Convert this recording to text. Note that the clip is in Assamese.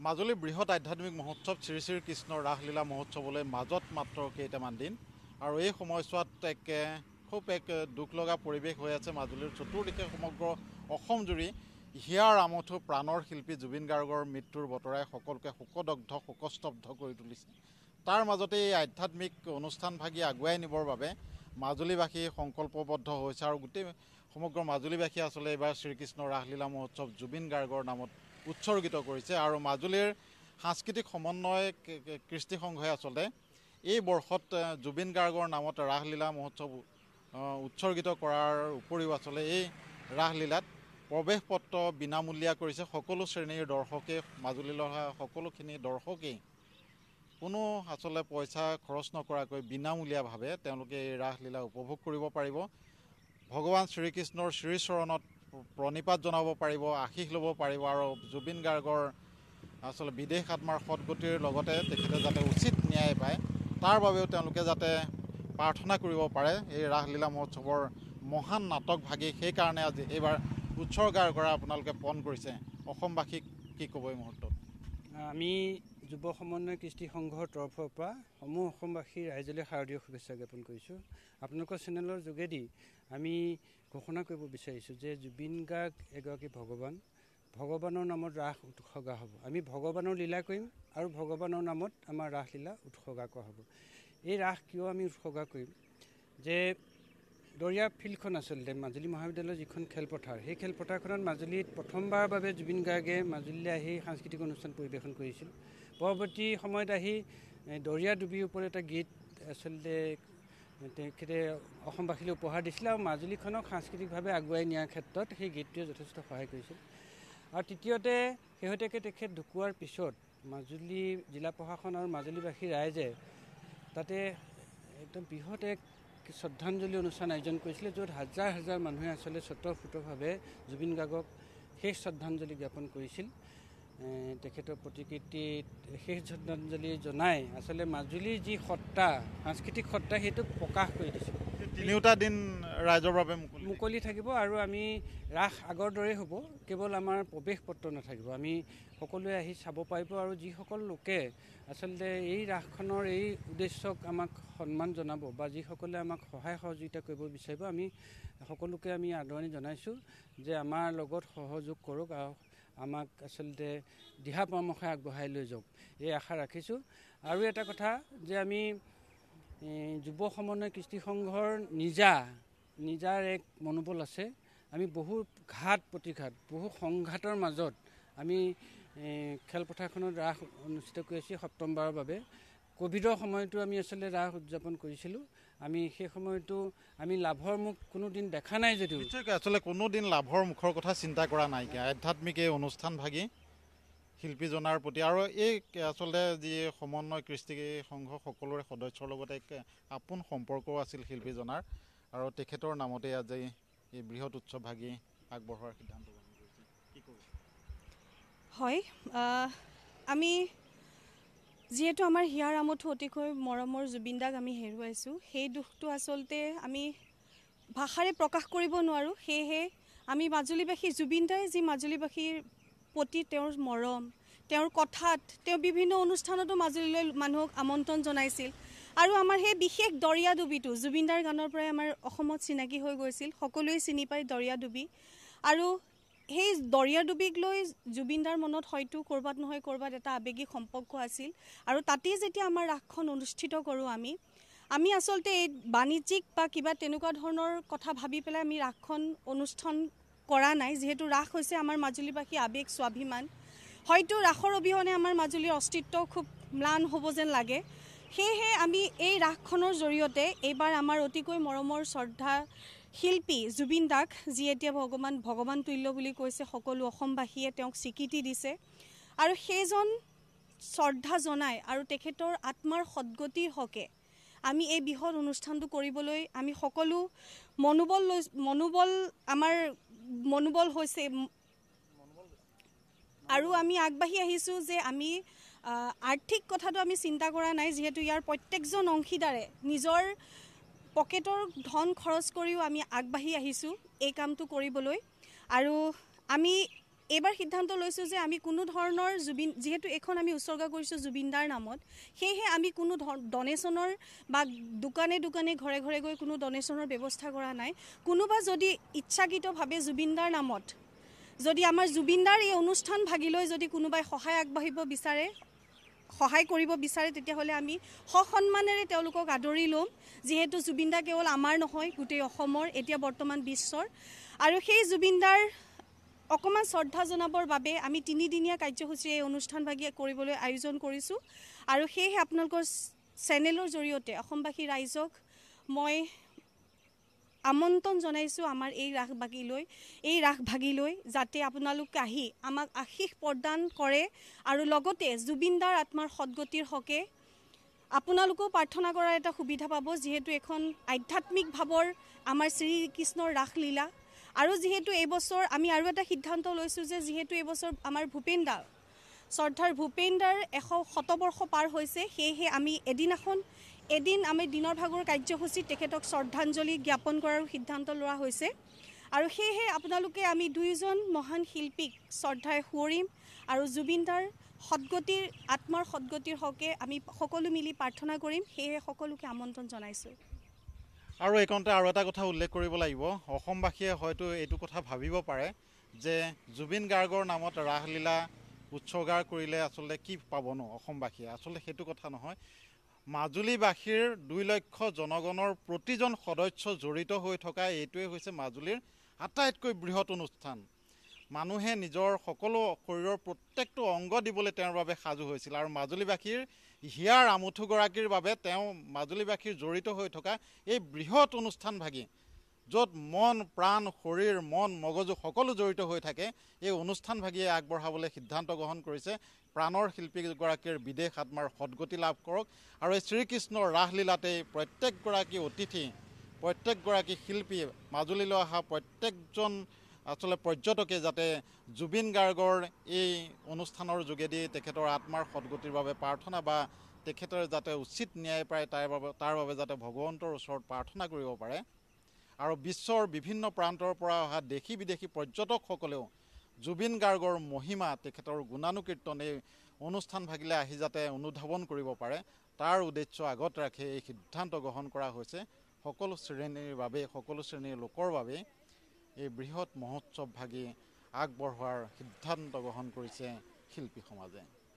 মাজুলীৰ বৃহৎ আধ্যাত্মিক মহোৎসৱ শ্ৰী শ্ৰী কৃষ্ণৰ ৰাসলীলা মহোৎসৱলৈ মাজত মাত্ৰ কেইটামান দিন আৰু এই সময়ছোৱাত খুব দুখ লগা পৰিৱেশ হৈ আছে মাজুলীৰ চতুৰ্দিশে সমগ্ৰ অসমজুৰি হিয়াৰ আমঠু প্ৰাণৰ শিল্পী জুবিন গাৰ্গৰ মৃত্যুৰ বতৰাই সকলোকে শোকদগ্ধ শোকস্তব্ধ কৰি তুলিছে। তাৰ মাজতে এই আধ্যাত্মিক অনুষ্ঠানভাগী আগুৱাই নিবৰ বাবে মাজুলীবাসী সংকল্পবদ্ধ হৈছে আৰু গোটেই সমগ্ৰ মাজুলীবাসী আচলতে এইবাৰ শ্ৰীকৃষ্ণৰ ৰাসলীলা মহোৎসৱ জুবিন গাৰ্গৰ নামত উৎসৰ্গিত কৰিছে আৰু মাজুলীৰ সাংস্কৃতিক সমন্বয় কৃষ্টি সংঘই আচলতে এই বৰ্ষত জুবিন গাৰ্গৰ নামত ৰাসলীলা মহোৎসৱ উৎসৰ্গিত কৰাৰ উপৰিও আচলতে এই ৰাসলীলাত প্ৰৱেশ পত্ৰ বিনামূলীয়া কৰিছে। সকলো শ্ৰেণীৰ দৰ্শকে মাজুলীলৈ অহা সকলোখিনি দৰ্শকেই কোনো আচলতে পইচা খৰচ নকৰাকৈ বিনামূলীয়াভাৱে তেওঁলোকে এই ৰাসলীলা উপভোগ কৰিব পাৰিব। ভগৱান শ্ৰীকৃষ্ণৰ শ্ৰীচৰণত প্ৰণিপাত জনাব পাৰিব, আশীষ ল'ব পাৰিব আৰু জুবিন গাৰ্গৰ আচলতে বিদেশ আত্মাৰ সদগতিৰ লগতে তেখেতে যাতে উচিত ন্যায় পায় তাৰ বাবেও তেওঁলোকে যাতে প্ৰাৰ্থনা কৰিব পাৰে। এই ৰাসলীলা মহোৎসৱৰ মহান নাটকভাগী সেইকাৰণে আজি এইবাৰ উৎসৰ্গাৰ কৰা আপোনালোকে পণ কৰিছে। অসমবাসীক কি ক'ব এই মুহূৰ্তত? আমি যুৱ সমন্বয় কৃষ্টি সংঘৰ তৰফৰ পৰা সমূহ অসমবাসী ৰাইজলৈ শাৰদীয় শুভেচ্ছা জ্ঞাপন কৰিছোঁ। আপোনালোকৰ চেনেলৰ যোগেদি আমি ঘোষণা কৰিব বিচাৰিছোঁ যে জুবিন গাৰ্গ এগৰাকী ভগৱানৰ নামত ৰাস উৎসৰ্গা হ'ব। আমি ভগৱানৰ লীলা কৰিম আৰু ভগৱানৰ নামত আমাৰ ৰাসলীলা উৎসৰ্গা কৰা হ'ব। এই ৰাস কিয় আমি উৎসৰ্গা কৰিম যে দৰিয়া ফিল্ডখন আচলতে মাজুলী মহাবিদ্যালয়ৰ যিখন খেলপথাৰ, সেই খেলপথাৰখনত মাজুলীত প্ৰথমবাৰৰ বাবে জুবিন গাৰ্গে মাজুলীলৈ আহি সাংস্কৃতিক অনুষ্ঠান পৰিৱেশন কৰিছিল। পৰৱৰ্তী সময়ত আহি দৰিয়া ডুবিৰ ওপৰত এটা গীত আচলতে তেখেতে অসমবাসীলৈ উপহাৰ দিছিলে আৰু মাজুলীখনক সাংস্কৃতিকভাৱে আগুৱাই নিয়াৰ ক্ষেত্ৰত সেই গীতটোৱে যথেষ্ট সহায় কৰিছিল। আৰু তৃতীয়তে শেহতীয়াকৈ তেখেত ঢুকুৱাৰ পিছত মাজুলী জিলা প্ৰশাসন আৰু মাজুলীবাসী ৰাইজে তাতে একদম বৃহৎ এক শ্ৰদ্ধাঞ্জলি অনুষ্ঠান আয়োজন কৰিছিলে, য'ত হাজাৰ হাজাৰ মানুহে আচলতে স্বতঃস্ফূৰ্তভাৱে জুবিন গাৰ্গক শেষ শ্ৰদ্ধাঞ্জলি জ্ঞাপন কৰিছিল। তেখেতৰ প্ৰতিকৃতিত শেষ শ্ৰদ্ধাঞ্জলি জনাই আচলতে মাজুলীৰ যি সত্তা, সাংস্কৃতিক সত্তা, সেইটো প্ৰকাশ কৰি দিছিল। তিনিওটা দিন ৰাইজৰ বাবে মুকলি থাকিব আৰু আমি ৰাস আগৰ দৰেই হ'ব, কেৱল আমাৰ প্ৰৱেশ পত্ৰ নাথাকিব, আমি সকলোৱে আহি চাব পাৰিব আৰু যিসকল লোকে আচলতে এই ৰাসখনৰ এই উদ্দেশ্যক আমাক সন্মান জনাব বা যিসকলে আমাক সহায় সহযোগিতা কৰিব বিচাৰিব, আমি সকলোকে আমি আদৰণি জনাইছোঁ যে আমাৰ লগত সহযোগ কৰক আৰু আমাক আচলতে দিহা পৰামৰ্শ আগবঢ়াই লৈ যাওক, এই আশা ৰাখিছোঁ। আৰু এটা কথা যে আমি যুৱ সমন্বয় কৃষ্টি সংঘৰ নিজাৰ এক মনোবল আছে। আমি বহু ঘাত প্ৰতিঘাত, বহু সংঘাতৰ মাজত আমি খেলপথাৰখনত ৰাস অনুষ্ঠিত কৰি আছোঁ। সপ্তমবাৰৰ বাবে ক'ভিডৰ সময়তো আমি আচলতে ৰাস উদযাপন কৰিছিলোঁ। আমি সেই সময়তো আমি লাভৰ মুখ কোনো দিন দেখা নাই যদিও আচলতে কোনোদিন লাভৰ মুখৰ কথা চিন্তা কৰা নাইকিয়া আধ্যাত্মিক এই অনুষ্ঠান ভাগি শিল্পীজনাৰ প্ৰতি আৰু এই আচলতে যি সমন্বয় কৃষ্টি সংঘ সকলোৰে সদস্যৰ লগতে এক আপোন সম্পৰ্কও আছিল শিল্পীজনাৰ আৰু তেখেতৰ নামতে আজি এই বৃহৎ উৎসৱ ভাগি আগবঢ়োৱাৰ সিদ্ধান্ত গ্ৰহণ কৰিছে। কি ক'ব? হয়, আমি যিহেতু আমাৰ হিয়াৰ আমঠু অতিকৈ মৰমৰ জুবিন দাক আমি হেৰুৱাইছোঁ, সেই দুখটো আচলতে আমি ভাষাৰে প্ৰকাশ কৰিব নোৱাৰোঁ। সেয়েহে আমি মাজুলীবাসী, জুবিন দাই যি মাজুলীবাসীৰ প্ৰতি তেওঁৰ মৰম, তেওঁৰ কথাত তেওঁ বিভিন্ন অনুষ্ঠানতো মাজুলীলৈ মানুহক আমন্ত্ৰণ জনাইছিল আৰু আমাৰ সেই বিশেষ দৰিয়া ডুবিটো জুবিন দাৰ গানৰ পৰাই আমাৰ অসমত চিনাকি হৈ গৈছিল। সকলোৱে চিনি পায় দৰিয়া ডুবি আৰু সেই দৰিয়া ডুবিক লৈ জুবিন দাৰ মনত হয়তো ক'ৰবাত নহয় ক'ৰবাত এটা আৱেগিক সম্পৰ্ক আছিল আৰু তাতেই যেতিয়া আমাৰ ৰাসখন অনুষ্ঠিত কৰোঁ আমি আচলতে এই বাণিজ্যিক বা কিবা তেনেকুৱা ধৰণৰ কথা ভাবি পেলাই আমি ৰাসখন অনুষ্ঠান কৰা নাই। যিহেতু ৰাস হৈছে আমাৰ মাজুলীবাসী আৱেগ স্বাভিমান, হয়তো ৰাসৰ অবিহনে আমাৰ মাজুলীৰ অস্তিত্ব খুব ম্লান হ'ব যেন লাগে। সেয়েহে আমি এই ৰাসখনৰ জৰিয়তে এইবাৰ আমাৰ অতিকৈ মৰমৰ শ্ৰদ্ধা শিল্পী জুবিন দাক, যি এতিয়া ভগৱান তুল্য বুলি কৈছে সকলো অসমবাসীয়ে তেওঁক স্বীকৃতি দিছে আৰু সেইজন শ্ৰদ্ধা জনাই আৰু তেখেতৰ আত্মাৰ সদগতিৰ হকে আমি এই বৃহৎ অনুষ্ঠানটো কৰিবলৈ আমি সকলো মনোবল হৈছে আৰু আমি আগবাঢ়ি আহিছোঁ যে আমি আৰ্থিক কথাটো আমি চিন্তা কৰা নাই, যিহেতু ইয়াৰ প্ৰত্যেকজন অংশীদাৰে নিজৰ পকেটৰ ধন খৰচ কৰিও আমি আগবাঢ়ি আহিছোঁ এই কামটো কৰিবলৈ আৰু আমি এইবাৰ সিদ্ধান্ত লৈছোঁ যে আমি কোনো ধৰণৰ যিহেতু এখন আমি উৎসৰ্গা কৰিছোঁ জুবিনদাৰ নামত, সেয়েহে আমি কোনো ডনেশ্যনৰ বা দোকানে দোকানে ঘৰে ঘৰে গৈ কোনো ডনেশ্যনৰ ব্যৱস্থা কৰা নাই। কোনোবা যদি ইচ্ছাকৃতভাৱে জুবিনদাৰ নামত যদি আমাৰ জুবিনদাৰ এই অনুষ্ঠান ভাগিলৈ যদি কোনোবাই সহায় আগবাঢ়িব বিচাৰে, সহায় কৰিব বিচাৰে, তেতিয়াহ'লে আমি সসন্মানেৰে তেওঁলোকক আদৰি ল'ম। যিহেতু জুবিনদা কেৱল আমাৰ নহয়, গোটেই অসমৰ, এতিয়া বৰ্তমান বিশ্বৰ। আৰু সেই জুবিনদাৰ অকণমান শ্ৰদ্ধা জনাবৰ বাবে আমি 3 দিনীয়া কাৰ্যসূচী এই অনুষ্ঠানভাগী কৰিবলৈ আয়োজন কৰিছোঁ। আৰু সেয়েহে আপোনালোকৰ চেনেলৰ জৰিয়তে অসমবাসী ৰাইজক মই আমন্ত্ৰণ জনাইছোঁ আমাৰ এই ৰাসভাগিলৈ, যাতে আপোনালোকে আহি আমাক আশীষ প্ৰদান কৰে আৰু লগতে জুবিনদাৰ আত্মাৰ সদ্গতিৰ হকে আপোনালোকেও প্ৰাৰ্থনা কৰাৰ এটা সুবিধা পাব। যিহেতু এখন আধ্যাত্মিক ভাৱৰ আমাৰ শ্ৰীকৃষ্ণৰ ৰাসলীলা। আৰু যিহেতু এইবছৰ আমি আৰু এটা সিদ্ধান্ত লৈছোঁ যে যিহেতু এইবছৰ আমাৰ শ্ৰদ্ধাৰ ভূপেনদাৰ 100 শতবৰ্ষ পাৰ হৈছে, সেয়েহে আমি এদিন আমি দিনৰ ভাগৰ কাৰ্যসূচীত তেখেতক শ্ৰদ্ধাঞ্জলি জ্ঞাপন কৰাৰো সিদ্ধান্ত লোৱা হৈছে। আৰু সেয়েহে আপোনালোকে আমি 2জন মহান শিল্পীক শ্ৰদ্ধাৰে সুঁৱৰিম আৰু জুবিনদাৰ আত্মাৰ সদ্গতিৰ হকে আমি সকলো মিলি প্ৰাৰ্থনা কৰিম। সেয়েহে সকলোকে আমন্ত্ৰণ জনাইছোঁ। আৰু এইকণতে আৰু এটা কথা উল্লেখ কৰিব লাগিব, অসমবাসীয়ে হয়তো এইটো কথা ভাবিব পাৰে যে জুবিন গাৰ্গৰ নামত ৰাসলীলা উৎসৰ্গা কৰিলে আচলতে কি পাবনো অসমবাসীয়ে। আচলতে সেইটো কথা নহয়। মাজুলীবাসীৰ 2 লক্ষ জনগণৰ প্ৰতিজন সদস্য জড়িত হৈ থকা এইটোৱে হৈছে মাজুলীৰ আটাইতকৈ বৃহৎ অনুষ্ঠান। মানুহে নিজৰ সকলো শৰীৰৰ প্ৰত্যেকটো অংগ দিবলৈ তেওঁৰ বাবে সাজু হৈছিল। আৰু মাজুলীবাসীৰ হিয়াৰ আমঠুগৰাকীৰ বাবে তেওঁ মাজুলীবাসীৰ জড়িত হৈ থকা এই বৃহৎ অনুষ্ঠানভাগী, য'ত মন প্ৰাণ শৰীৰ মন মগজু সকলো জড়িত হৈ থাকে, এই অনুষ্ঠানভাগীয়ে আগবঢ়াবলৈ সিদ্ধান্ত গ্ৰহণ কৰিছে। প্ৰাণৰ শিল্পীগৰাকীৰ বিদেশ আত্মাৰ সদ্গতি লাভ কৰক। আৰু এই শ্ৰীকৃষ্ণৰ ৰাসলীলাতেই প্ৰত্যেকগৰাকী অতিথি, প্ৰত্যেকগৰাকী শিল্পী, মাজুলীলৈ অহা প্ৰত্যেকজন আচলতে পৰ্যটকে যাতে জুবিন গাৰ্গৰ এই অনুষ্ঠানৰ যোগেদি তেখেতৰ আত্মাৰ সদ্গতিৰ বাবে প্ৰাৰ্থনা বা তেখেতৰ যাতে উচিত ন্যায় পায় তাৰ বাবে যাতে ভগৱন্তৰ ওচৰত প্ৰাৰ্থনা কৰিব পাৰে। আৰু বিশ্বৰ বিভিন্ন প্ৰান্তৰ পৰা অহা দেশী বিদেশী পৰ্যটকসকলেও জুবিন গাৰ্গৰ মহিমা, তেখেতৰ গুণানুকীৰ্তন এই অনুষ্ঠানভাগিলৈ আহি যাতে অনুধাৱন কৰিব পাৰে, তাৰ উদ্দেশ্য আগত ৰাখি এই সিদ্ধান্ত গ্ৰহণ কৰা হৈছে। সকলো শ্ৰেণীৰ লোকৰ বাবে এই বৃহৎ মহোৎসৱভাগী আগবঢ়োৱাৰ সিদ্ধান্ত গ্ৰহণ কৰিছে শিল্পী সমাজে।